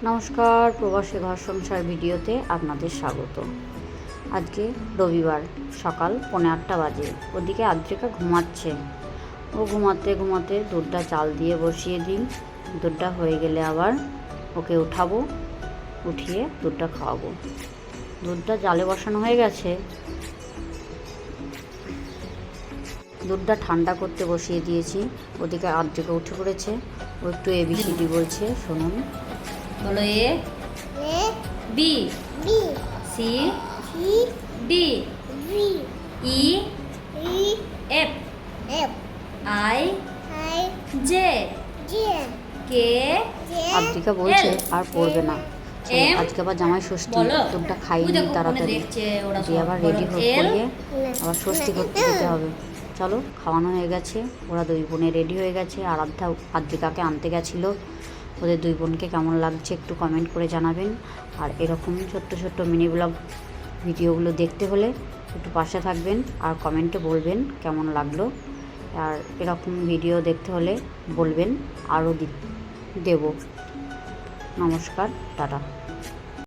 নমস্কার, প্রবাসী ঘর সংসার ভিডিওতে আপনাদের স্বাগত। আজকে রবিবার, সকাল 8:45 বাজে। ওদিকে আদ্রিকা ঘুমাচ্ছে। ও ঘুমাতে ঘুমাতে দুধটা চাল দিয়ে বসিয়ে দিই। দুধটা হয়ে গেলে আবার ওকে উঠাবো, উঠিয়ে দুধটা খাওয়াবো। দুধটা জালে বসানো হয়ে গেছে, দুধটা ঠান্ডা করতে বসিয়ে দিয়েছি। ওদিকে আদ্রিকা উঠে পড়েছে, ও একটু এবিসিডি বলছে, শুনুন। বলো A B C D E F I J K. Adrika বলছে আর পড়বে না, আজকে আবার জামাই ষষ্ঠী, দুধটা খাইয়ে নিই তাড়াতাড়ি, দিয়ে আবার রেডি করিয়ে আবার ষষ্ঠী করতে যেতে হবে। চলো, খাওয়ানো হয়ে গেছে, ওরা দুই বোনে রেডি হয়ে গেছে। আরাধ্যা আদ্রিকাকে আনতে গেছিলো। ওদের দুই বোনকে কেমন লাগছে একটু কমেন্ট করে জানাবেন। আর এরকম ছোট্ট ছোট্ট মিনি ব্লগ ভিডিওগুলো দেখতে হলে একটু পাশে থাকবেন আর কমেন্টে বলবেন কেমন লাগলো। আর এরকম ভিডিও দেখতে হলে বলবেন, আরও দেব। নমস্কার, টাটা।